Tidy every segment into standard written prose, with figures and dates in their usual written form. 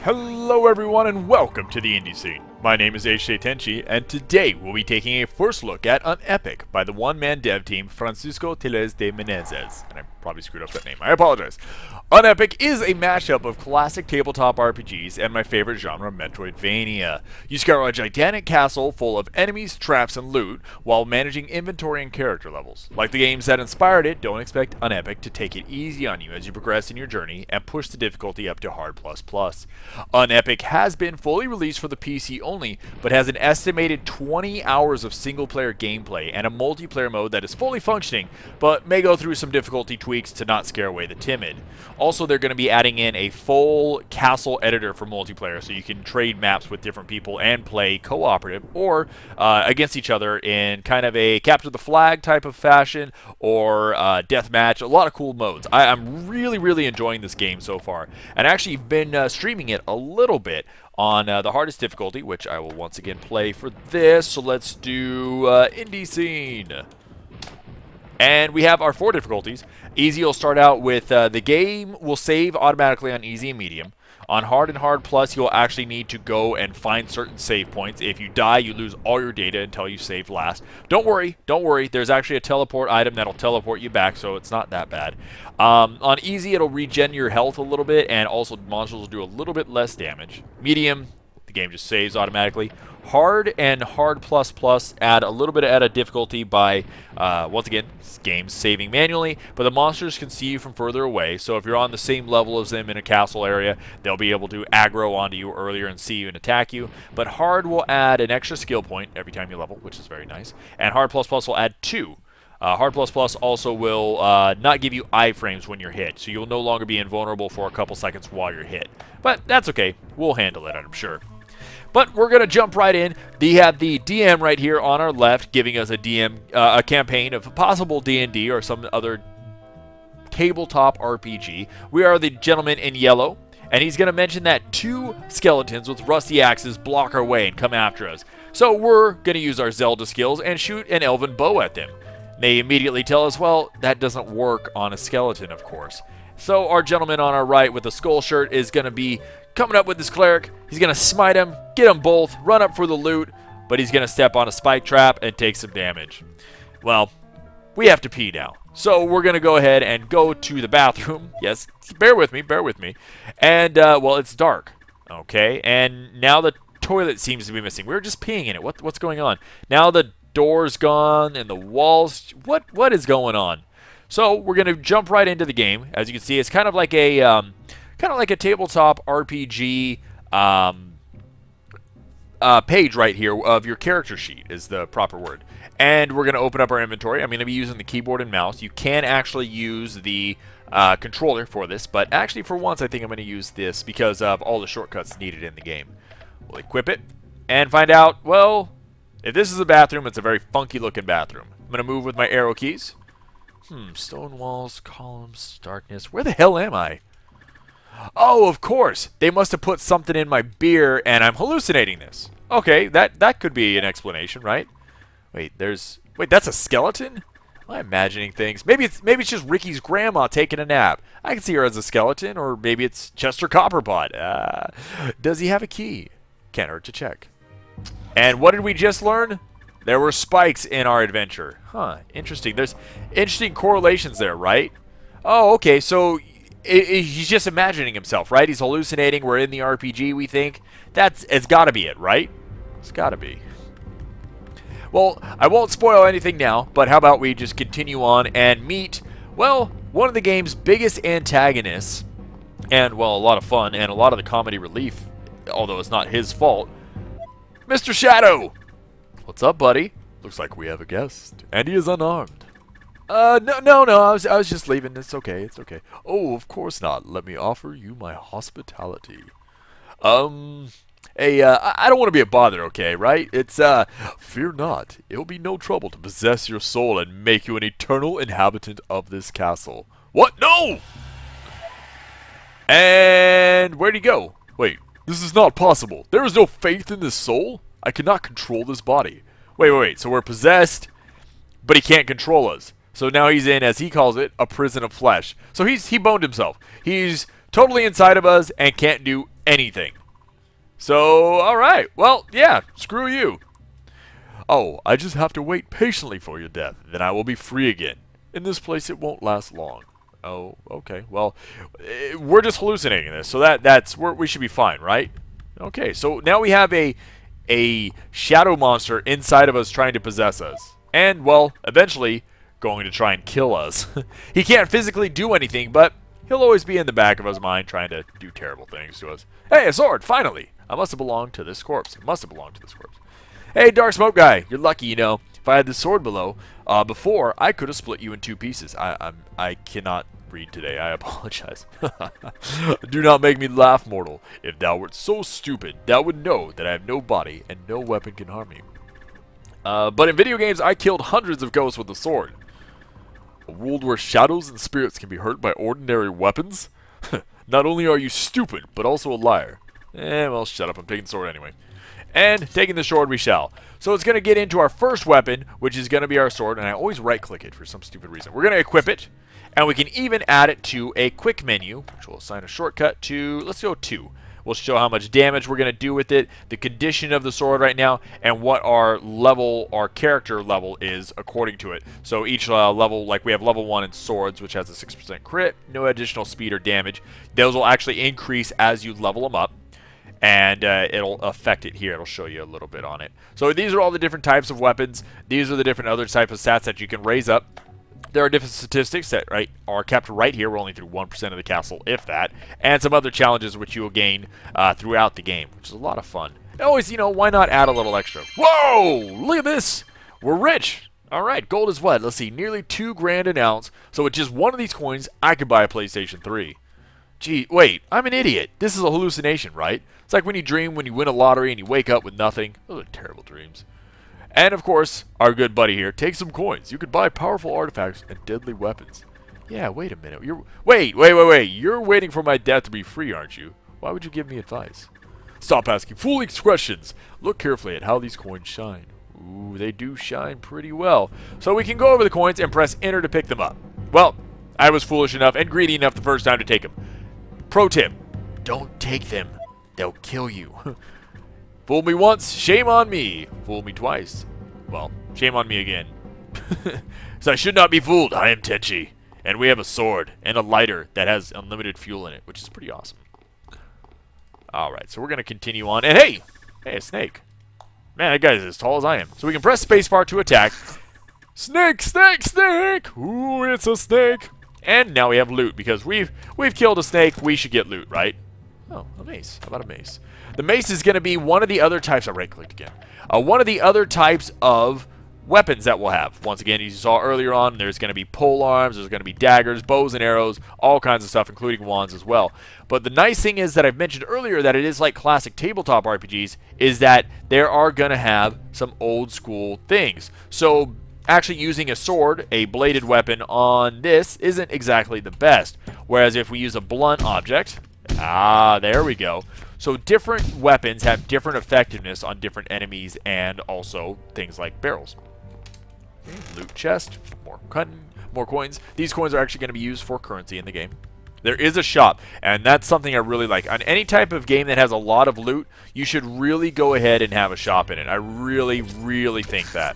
Hello everyone and welcome to the indie scene. My name is HJTenchi and today we'll be taking a first look at UnEpic by the one-man dev team Francisco Teles de Menezes. And I probably screwed up that name, I apologize. UnEpic is a mashup of classic tabletop RPGs and my favorite genre, Metroid-vania. You scour a gigantic castle full of enemies, traps, and loot while managing inventory and character levels. Like the games that inspired it, don't expect UnEpic to take it easy on you as you progress in your journey and push the difficulty up to hard++. UnEpic has been fully released for the PC only, but has an estimated 20 hours of single-player gameplay and a multiplayer mode that is fully functioning, but may go through some difficulty tweaks to not scare away the timid. Also, they're going to be adding in a full castle editor for multiplayer, so you can trade maps with different people and play cooperative or against each other in kind of a capture the flag type of fashion or deathmatch. A lot of cool modes. I'm really enjoying this game so far, and actually been streaming it a little bit on the hardest difficulty, which I will once again play for this. So let's do indie scene. And we have our 4 difficulties. Easy will start out with the game will save automatically on easy and medium. On hard and hard plus, you'll actually need to go and find certain save points. If you die, you lose all your data until you save last. Don't worry. There's actually a teleport item that'll teleport you back, so it's not that bad. On easy, it'll regen your health a little bit, and also monsters will do a little bit less damage. Medium, the game just saves automatically. Hard and hard plus plus add a little bit of added difficulty by, once again, games saving manually, but the monsters can see you from further away, so if you're on the same level as them in a castle area, they'll be able to aggro onto you earlier and see you and attack you. But hard will add an extra skill point every time you level, which is very nice, and hard plus plus will add 2. Hard plus plus also will not give you iframes when you're hit, so you'll no longer be invulnerable for a couple seconds while you're hit. But that's okay, we'll handle it, I'm sure. But we're going to jump right in. We have the DM right here on our left giving us a campaign of possible D&D or some other tabletop RPG. We are the gentleman in yellow, and he's going to mention that 2 skeletons with rusty axes block our way and come after us. So we're going to use our Zelda skills and shoot an elven bow at them. They immediately tell us, well, that doesn't work on a skeleton, of course. So our gentleman on our right with the skull shirt is going to be coming up with this cleric. He's going to smite him, get them both, run up for the loot, but he's going to step on a spike trap and take some damage. Well, we have to pee now. So we're going to go ahead and go to the bathroom. Yes, bear with me. And, well, it's dark. Okay, and now the toilet seems to be missing. We were just peeing in it. What's going on? Now the door's gone and the walls. What is going on? So we're going to jump right into the game. As you can see, it's kind of like a tabletop RPG page right here of your character sheet is the proper word. And we're going to open up our inventory. I'm going to be using the keyboard and mouse. You can actually use the controller for this, but actually for once I think I'm going to use this because of all the shortcuts needed in the game. We'll equip it and find out, well, if this is a bathroom, it's a very funky looking bathroom. I'm going to move with my arrow keys. Stone walls, columns, darkness. Where the hell am I? Oh, of course. They must have put something in my beer and I'm hallucinating this. Okay, that could be an explanation, right? Wait, that's a skeleton? Am I imagining things? Maybe it's just Ricky's grandma taking a nap. I can see her as a skeleton, or maybe it's Chester Copperpot. Does he have a key? Can't hurt to check. And what did we just learn? There were spikes in our adventure. Huh, interesting. There's interesting correlations there, right? Oh, okay, so he's just imagining himself, right? He's hallucinating. We're in the RPG, we think. It's got to be it, right? It's got to be. Well, I won't spoil anything now, but how about we just continue on and meet, well, one of the game's biggest antagonists, and, well, a lot of fun and a lot of the comedy relief, although it's not his fault, Mr. Shadow! What's up, buddy? Looks like we have a guest, and he is unarmed. No, I was just leaving. It's okay. Oh, of course not. Let me offer you my hospitality. Hey, I don't want to be a bother, okay, right? It's, fear not. It'll be no trouble to possess your soul and make you an eternal inhabitant of this castle. What? No! And where'd he go? Wait, this is not possible. There is no faith in this soul? I cannot control this body. Wait. So we're possessed, but he can't control us. So now he's in, as he calls it, a prison of flesh. So he boned himself. He's totally inside of us and can't do anything. So, alright. Well, yeah, screw you. Oh, I just have to wait patiently for your death. Then I will be free again. In this place, it won't last long. Oh, okay. Well, we're just hallucinating this, so we should be fine, right? Okay, so now we have a shadow monster inside of us trying to possess us. And, well, eventually going to try and kill us. He can't physically do anything, but he'll always be in the back of his mind trying to do terrible things to us. Hey, a sword, finally! I must have belonged to this corpse. It must have belonged to this corpse. Hey, Dark Smoke Guy, you're lucky, you know. If I had this sword before, I could have split you in 2 pieces. I cannot read today. I apologize. Do not make me laugh, mortal. If thou wert so stupid, thou would know that I have no body and no weapon can harm me. But in video games, I killed hundreds of ghosts with a sword. A world where shadows and spirits can be hurt by ordinary weapons? Not only are you stupid, but also a liar. Well, shut up. I'm taking the sword anyway. And taking the sword we shall. So it's going to get into our first weapon, which is going to be our sword. And I always right-click it for some stupid reason. We're going to equip it. And we can even add it to a quick menu, which will assign a shortcut to, let's go 2. We'll show how much damage we're going to do with it, the condition of the sword right now, and what our level, our character level is according to it. So each level, like we have level 1 in swords, which has a 6% crit, no additional speed or damage. Those will actually increase as you level them up. And it'll affect it here. It'll show you a little bit on it. So these are all the different types of weapons. These are the different other types of stats that you can raise up. There are different statistics that are kept right here. We're only through 1% of the castle, if that. And some other challenges which you will gain throughout the game, which is a lot of fun. And always, you know, why not add a little extra? Whoa! Look at this! We're rich! Alright, gold is what? Let's see, nearly 2 grand an ounce. So with just one of these coins, I could buy a PlayStation 3. Gee, wait, I'm an idiot. This is a hallucination, right? It's like when you dream when you win a lottery and you wake up with nothing. Those are terrible dreams. And, of course, our good buddy here, take some coins. You could buy powerful artifacts and deadly weapons. Yeah, wait a minute. Wait. You're waiting for my death to be free, aren't you? Why would you give me advice? Stop asking foolish questions. Look carefully at how these coins shine. Ooh, they do shine pretty well. So we can go over the coins and press enter to pick them up. Well, I was foolish enough and greedy enough the first time to take them. Pro tip, don't take them. They'll kill you. Fool me once, shame on me. Fool me twice. Well, shame on me again. So I should not be fooled. I am Tenchi. And we have a sword and a lighter that has unlimited fuel in it, which is pretty awesome. Alright, so we're going to continue on. And hey! Hey, a snake. Man, that guy's as tall as I am. So we can press spacebar to attack. Snake, snake, snake! Ooh, it's a snake. And now we have loot, because we've killed a snake. We should get loot, right? Oh, a mace. How about a mace? The mace is going to be one of the other types. I right-clicked again. One of the other types of weapons that we'll have. Once again, as you saw earlier on, there's going to be pole arms, there's going to be daggers, bows and arrows, all kinds of stuff, including wands as well. But the nice thing is that I've mentioned earlier that it is like classic tabletop RPGs, is that there are going to have some old school things. So actually using a sword, a bladed weapon on this, isn't exactly the best. Whereas if we use a blunt object, there we go. So different weapons have different effectiveness on different enemies and also things like barrels. Okay, loot chest, more coins. These coins are actually going to be used for currency in the game. There is a shop, and that's something I really like. On any type of game that has a lot of loot, you should really go ahead and have a shop in it. I really, really think that.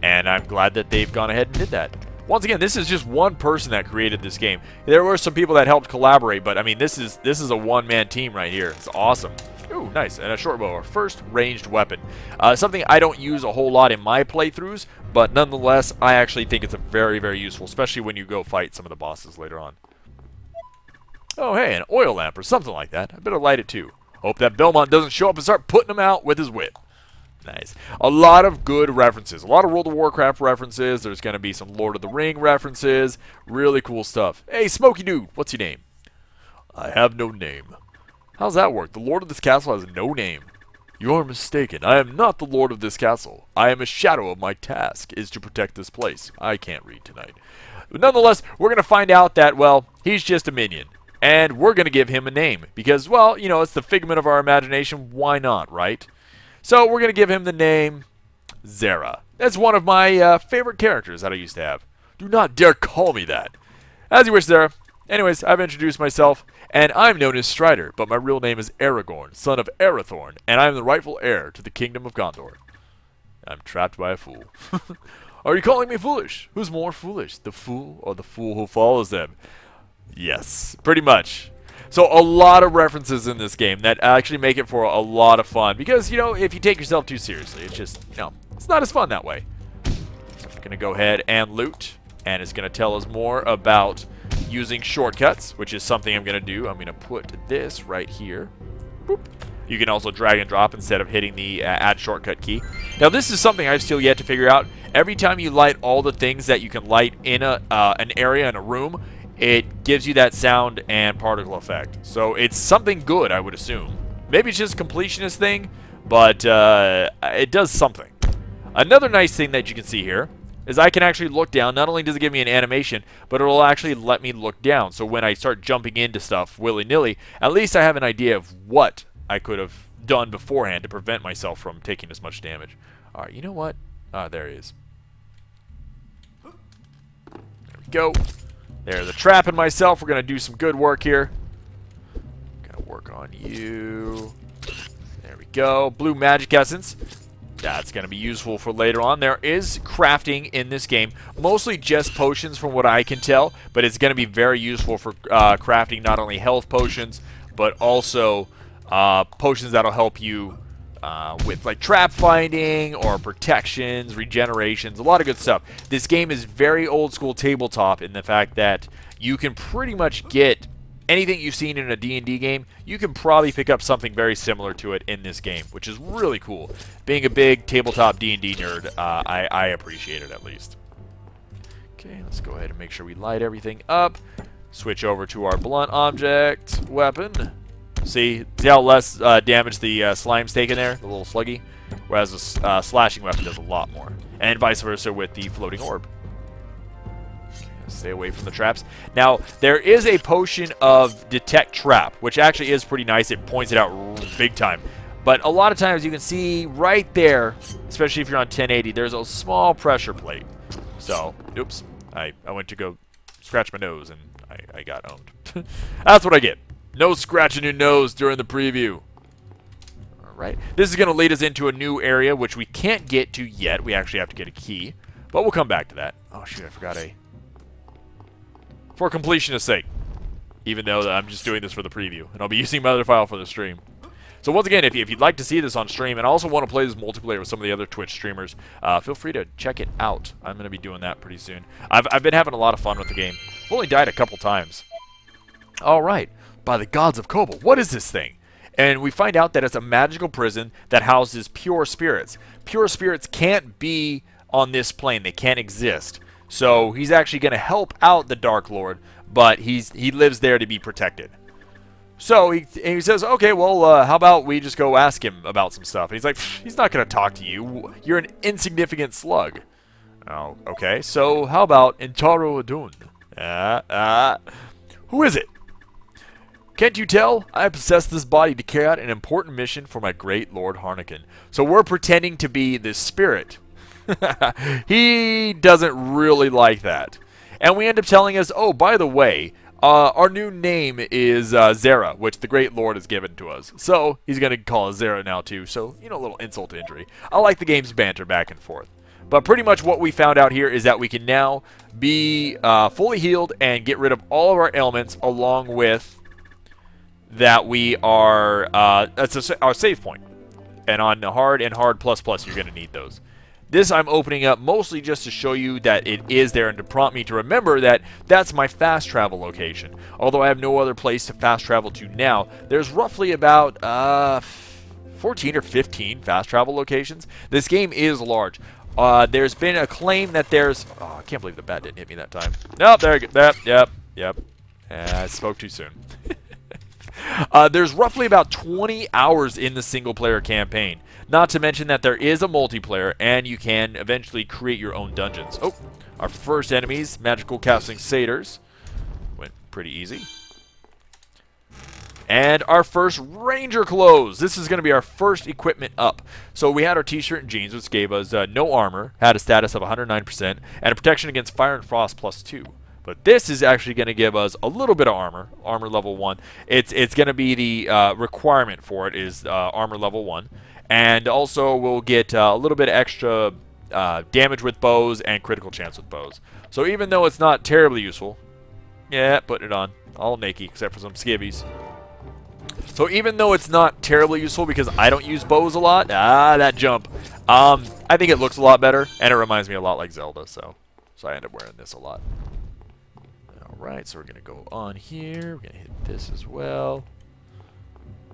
And I'm glad that they've gone ahead and did that. Once again, this is just one person that created this game. There were some people that helped collaborate, but I mean, this is a one-man team right here. It's awesome. Ooh, nice. And a short bow, our first ranged weapon. Something I don't use a whole lot in my playthroughs, but nonetheless, I actually think it's a very, very useful, especially when you go fight some of the bosses later on. Oh, hey, an oil lamp or something like that. I better light it too. Hope that Belmont doesn't show up and start putting them out with his whip. Nice. A lot of good references. A lot of World of Warcraft references. There's going to be some Lord of the Ring references. Really cool stuff. Hey, Smokey Dude, what's your name? I have no name. How's that work? The Lord of this castle has no name. You are mistaken. I am not the Lord of this castle. I am a shadow of my task is to protect this place. I can't read tonight. But nonetheless, we're going to find out that, well, he's just a minion. And we're going to give him a name. Because, well, you know, it's the figment of our imagination. Why not, right? So we're going to give him the name Zera. That's one of my favorite characters that I used to have. Do not dare call me that. As you wish, Zera. Anyways, I've introduced myself. And I'm known as Strider, but my real name is Aragorn, son of Arathorn, and I am the rightful heir to the kingdom of Gondor. I'm trapped by a fool. Are you calling me foolish? Who's more foolish, the fool or the fool who follows them? Yes, pretty much. So a lot of references in this game that actually make it for a lot of fun. Because, you know, if you take yourself too seriously, it's just, you know, it's not as fun that way. So I'm going to go ahead and loot. And it's going to tell us more about using shortcuts, which is something I'm going to do. I'm going to put this right here. Boop. You can also drag and drop instead of hitting the add shortcut key. Now this is something I've still yet to figure out. Every time you light all the things that you can light in an area in a room, it gives you that sound and particle effect. So it's something good, I would assume. Maybe it's just a completionist thing, but it does something. Another nice thing that you can see here is I can actually look down. Not only does it give me an animation, but it will actually let me look down. So when I start jumping into stuff willy-nilly, at least I have an idea of what I could have done beforehand to prevent myself from taking as much damage. Alright, you know what? There he is. There we go. There's a trap in myself. We're going to do some good work here. Going to work on you. There we go. Blue magic essence. That's going to be useful for later on. There is crafting in this game. Mostly just potions from what I can tell. But it's going to be very useful for crafting not only health potions, but also potions that'll help you with like trap finding or protections, regenerations, a lot of good stuff. This game is very old school tabletop in the fact that you can pretty much get anything you've seen in a D&D game. You can probably pick up something very similar to it in this game, which is really cool. Being a big tabletop D&D nerd, I appreciate it at least. Okay, let's go ahead and make sure we light everything up. Switch over to our blunt object weapon. See how less damage the slime's taking there, the little sluggy? Whereas the slashing weapon does a lot more. And vice versa with the floating orb. Okay, stay away from the traps. Now, there is a potion of detect trap, which actually is pretty nice. It points it out big time. But a lot of times you can see right there, especially if you're on 1080, there's a small pressure plate. So, oops, I went to go scratch my nose and I got owned. That's what I get. No scratching your nose during the preview. Alright. This is going to lead us into a new area, which we can't get to yet. We actually have to get a key. But we'll come back to that. Oh, shoot, I forgot a... For completionist's sake. Even though I'm just doing this for the preview. And I'll be using my other file for the stream. So once again, if you'd like to see this on stream, and also want to play this multiplayer with some of the other Twitch streamers, feel free to check it out. I'm going to be doing that pretty soon. I've been having a lot of fun with the game. I've only died a couple times. Alright. By the gods of Kobold, what is this thing? And we find out that it's a magical prison that houses pure spirits. Pure spirits can't be on this plane. They can't exist. So he's actually going to help out the Dark Lord, but he lives there to be protected. So he says, okay, well, how about we just go ask him about some stuff? And he's like, he's not going to talk to you. You're an insignificant slug. Oh, okay. So how about Intaro Adun? Who is it? Can't you tell? I possess this body to carry out an important mission for my great Lord Harnikin. So we're pretending to be this spirit. He doesn't really like that. And we end up telling us, oh, by the way, our new name is Zera, which the great Lord has given to us. So he's going to call us Zera now too. So, you know, a little insult to injury. I like the game's banter back and forth. But pretty much what we found out here is that we can now be fully healed and get rid of all of our ailments, along with that we are, that's our save point. And on the hard and hard plus plus, you're going to need those. This I'm opening up mostly just to show you that it is there and to prompt me to remember that that's my fast travel location. Although I have no other place to fast travel to now, there's roughly about 14 or 15 fast travel locations. This game is large. There's been a claim that there's... Oh, I can't believe the bat didn't hit me that time. Nope, there you go. Yep. I spoke too soon. There's roughly about 20 hours in the single-player campaign. Not to mention that there is a multiplayer, and you can eventually create your own dungeons. Oh, our first enemies, magical casting satyrs. Went pretty easy. And our first ranger clothes. This is going to be our first equipment up. So we had our t-shirt and jeans, which gave us no armor, had a status of 109%, and a protection against fire and frost +2. But this is actually going to give us a little bit of armor, armor level 1. It's going to be the requirement for it is armor level 1. And also we'll get a little bit extra damage with bows and critical chance with bows. So even though it's not terribly useful, yeah, putting it on. All naked except for some skivvies. So even though it's not terribly useful because I don't use bows a lot, that jump, I think it looks a lot better, and it reminds me a lot like Zelda, so I end up wearing this a lot. Alright, so we're going to go on here. We're going to hit this as well.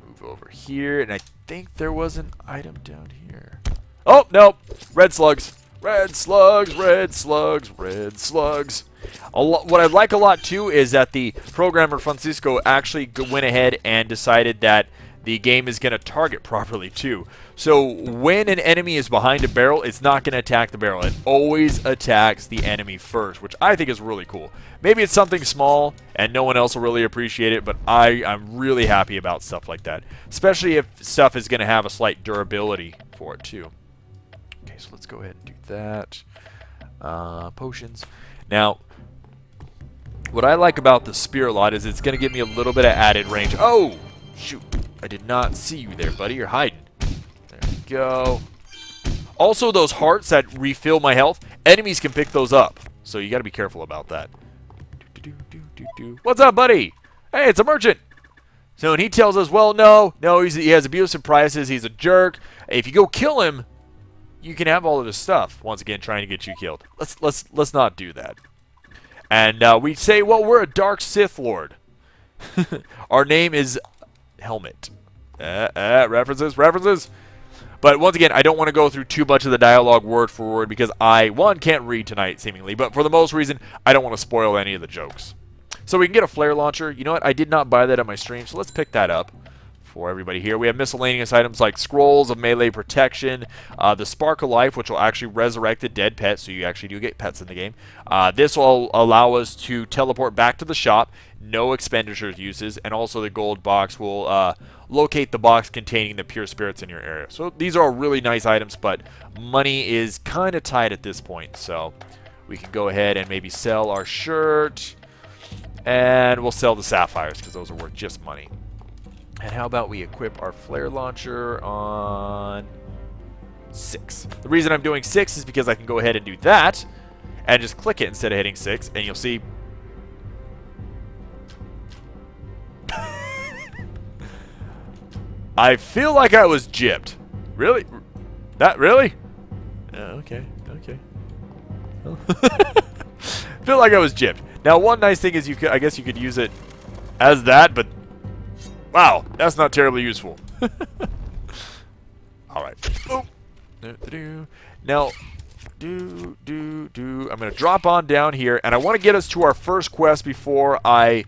Move over here, and I think there was an item down here. Oh, no! Red slugs! Red slugs, red slugs, red slugs. What I like a lot, too, is that the programmer, Francisco, actually went ahead and decided that the game is going to target properly, too. So when an enemy is behind a barrel, it's not going to attack the barrel. It always attacks the enemy first, which I think is really cool. Maybe it's something small, and no one else will really appreciate it, but I'm really happy about stuff like that. Especially if stuff is going to have a slight durability for it, too. Okay, so let's go ahead and do that. Potions. Now, what I like about the spear a lot is it's going to give me a little bit of added range. Oh! Shoot. I did not see you there, buddy. You're hiding. There we go. Also, those hearts that refill my health, enemies can pick those up. So you got to be careful about that. What's up, buddy? Hey, it's a merchant. So and he tells us, well, no, he has abusive prices. He's a jerk. If you go kill him, you can have all of this stuff. Once again, trying to get you killed. Let's not do that. And we say, well, we're a dark Sith Lord. Our name is Helmet. References. But once again, I don't want to go through too much of the dialogue word for word because I, one, can't read tonight, seemingly. But for the most reason, I don't want to spoil any of the jokes. So we can get a flare launcher. You know what? I did not buy that on my stream, so let's pick that up for everybody here. We have miscellaneous items like scrolls of melee protection, the spark of life, which will actually resurrect a dead pet, so you actually do get pets in the game. This will allow us to teleport back to the shop, no expenditure uses, and also the gold box will locate the box containing the pure spirits in your area. So these are all really nice items, but money is kind of tight at this point, so we can go ahead and maybe sell our shirt, and we'll sell the sapphires because those are worth just money. And how about we equip our flare launcher on 6. The reason I'm doing 6 is because I can go ahead and do that and just click it instead of hitting 6, and you'll see I feel like I was gypped. Really? That really? Okay. Feel like I was gypped. Now, one nice thing is I guess you could use it as that, but wow, that's not terribly useful. All right. Oh. Now, I'm gonna drop on down here, and I want to get us to our first quest before I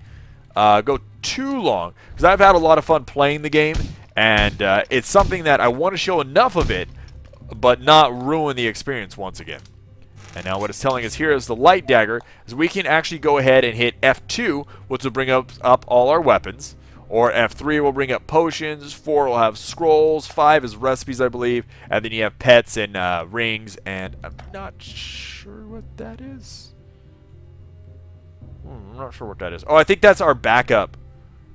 go too long, because I've had a lot of fun playing the game, and it's something that I want to show enough of it, but not ruin the experience once again. And now what it's telling us here is the light dagger, is we can actually go ahead and hit F2, which will bring up all our weapons. Or F3 will bring up potions, 4 will have scrolls, 5 is recipes, I believe, and then you have pets and rings, and I'm not sure what that is. I'm not sure what that is. Oh, I think that's our backup.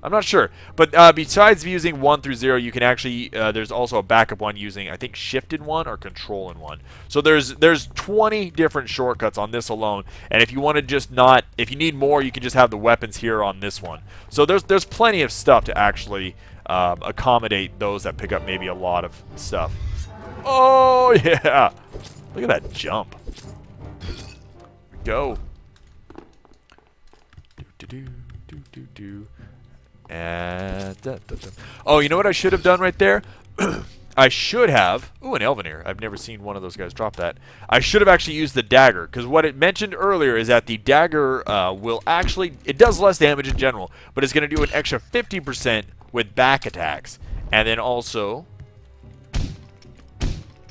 I'm not sure. But besides using 1 through 0, you can actually, there's also a backup one using, I think, shift in 1 or control in 1. So there's 20 different shortcuts on this alone. And if you want to just not, if you need more, you can just have the weapons here on this one. So there's plenty of stuff to actually accommodate those that pick up maybe a lot of stuff. Oh, yeah. Look at that jump. Here we go. Do. And oh, you know what I should have done right there? I should have... Ooh, an Elvenir. I've never seen one of those guys drop that. I should have actually used the dagger, because what it mentioned earlier is that the dagger will actually... It does less damage in general, but it's going to do an extra 50% with back attacks. And then also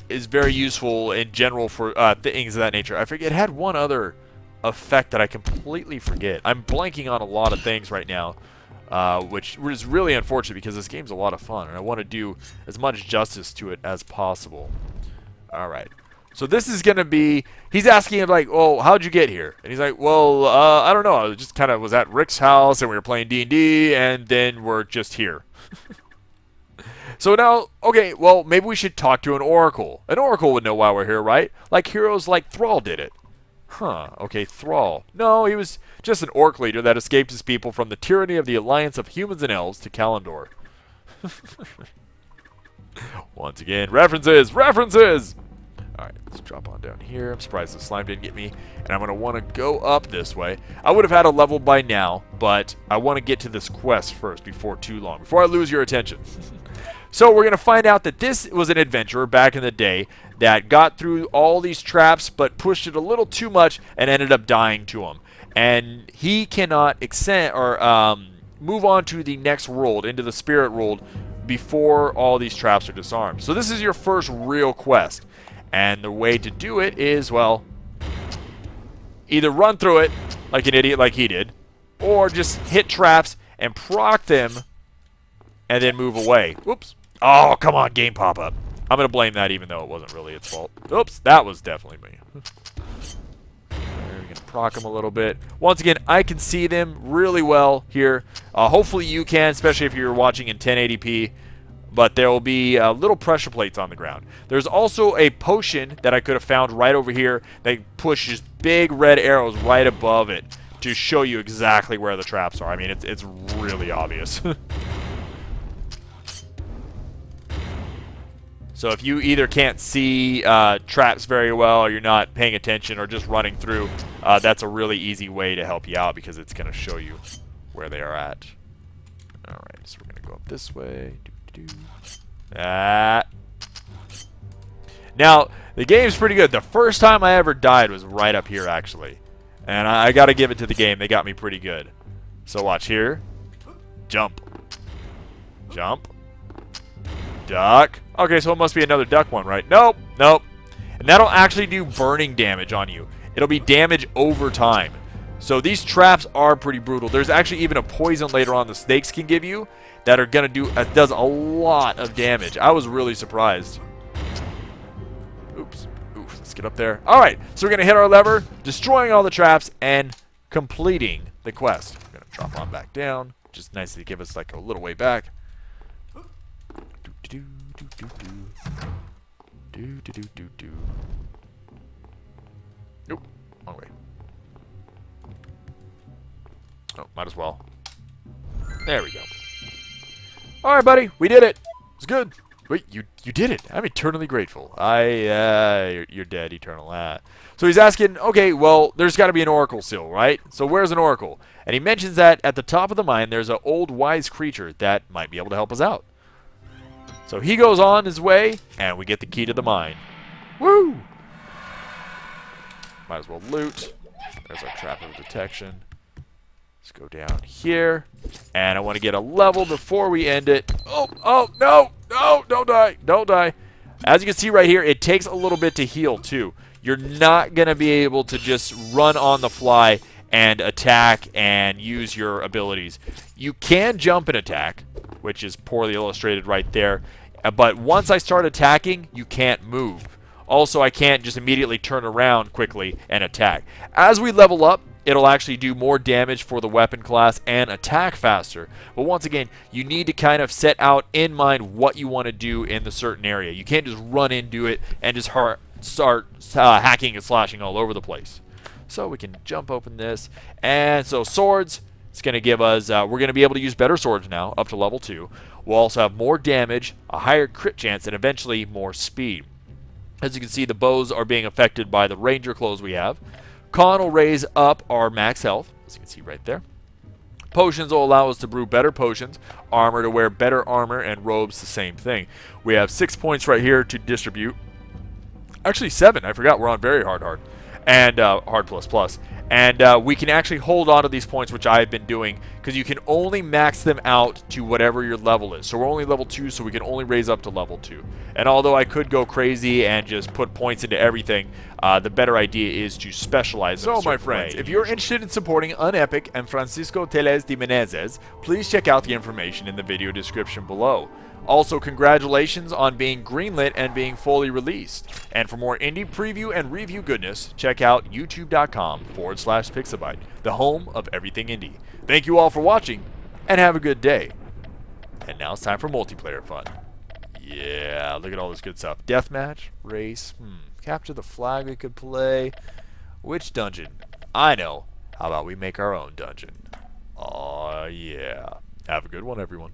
is very useful in general for things of that nature. I forget, it had one other effect that I completely forget. I'm blanking on a lot of things right now. Which is really unfortunate because this game's a lot of fun and I want to do as much justice to it as possible. Alright, So this is going to be, he's asking him like, oh, how'd you get here? And he's like, well, I don't know. I just kind of was at Rick's house and we were playing D&D and then we're just here. So now, okay, well, maybe we should talk to an oracle. An oracle would know why we're here, right? Like heroes like Thrall did it. Huh, okay, Thrall. No, he was just an orc leader that escaped his people from the tyranny of the alliance of humans and elves to Kalimdor. Once again, references! References! Alright, let's drop on down here. I'm surprised the slime didn't get me. And I'm going to want to go up this way. I would have had a level by now, but I want to get to this quest first before too long. Before I lose your attention. So we're going to find out that this was an adventurer back in the day that got through all these traps but pushed it a little too much and ended up dying to them. And he cannot move on to the next world, into the spirit world, before all these traps are disarmed. So this is your first real quest. And the way to do it is, well, either run through it like an idiot like he did, or just hit traps and proc them and then move away. Oops. Oh, come on, game pop-up. I'm going to blame that even though it wasn't really its fault. Oops, that was definitely me. We're going to proc them a little bit. Once again, I can see them really well here. Hopefully you can, especially if you're watching in 1080p. But there will be little pressure plates on the ground. There's also a potion that I could have found right over here that pushes big red arrows right above it to show you exactly where the traps are. I mean, it's really obvious. So if you either can't see traps very well, or you're not paying attention, or just running through, that's a really easy way to help you out because it's going to show you where they are at. Alright, so we're going to go up this way. Now, the game's pretty good. The first time I ever died was right up here, actually. And I got to give it to the game. They got me pretty good. So watch here. Jump. Jump. Duck. Okay, so it must be another duck one, right? Nope. Nope. And that'll actually do burning damage on you. It'll be damage over time. So these traps are pretty brutal. There's actually even a poison later on the snakes can give you that are going to do, does a lot of damage. I was really surprised. Oops. Oof, let's get up there. Alright, so we're going to hit our lever, destroying all the traps, and completing the quest. We're going to drop on back down. Just nice to give us like a little way back. Nope, wrong way. Oh, might as well. There we go. Alright, buddy, we did it. It's good. Wait, you did it. I'm eternally grateful. You're dead, Eternal. So he's asking, okay, well, there's got to be an oracle still, right? So where's an oracle? And he mentions that at the top of the mine, there's an old wise creature that might be able to help us out. So he goes on his way, and we get the key to the mine. Woo! Might as well loot. There's our trap of detection. Let's go down here. And I want to get a level before we end it. Oh, no! No, don't die. Don't die. As you can see right here, it takes a little bit to heal, too. You're not going to be able to just run on the fly and attack and use your abilities. You can jump and attack, which is poorly illustrated right there. But once I start attacking, you can't move. Also, I can't just immediately turn around quickly and attack. As we level up, it'll actually do more damage for the weapon class and attack faster. But once again, you need to kind of set out in mind what you want to do in the certain area. You can't just run into it and just start hacking and slashing all over the place. So we can jump open this. And so swords, it's going to give us, we're going to be able to use better swords now, up to level 2. We'll also have more damage, a higher crit chance, and eventually more speed. As you can see, the bows are being affected by the ranger clothes we have. Con will raise up our max health, as you can see right there. Potions will allow us to brew better potions. Armor to wear better armor, and robes the same thing. We have 6 points right here to distribute. Actually 7, I forgot we're on very hard. And hard plus plus. And we can actually hold on to these points, which I've been doing, because you can only max them out to whatever your level is. So we're only level 2, so we can only raise up to level 2. And although I could go crazy and just put points into everything, the better idea is to specialize. So, my friends, if you're interested in supporting UnEpic and Francisco Teles de Menezes, please check out the information in the video description below. Also, congratulations on being greenlit and being fully released. And for more indie preview and review goodness, check out youtube.com/Pixabyte, the home of everything indie. Thank you all for watching, and have a good day. And now it's time for multiplayer fun. Yeah, look at all this good stuff. Deathmatch, race, capture the flag we could play. Which dungeon? I know. How about we make our own dungeon? Aw, yeah. Have a good one, everyone.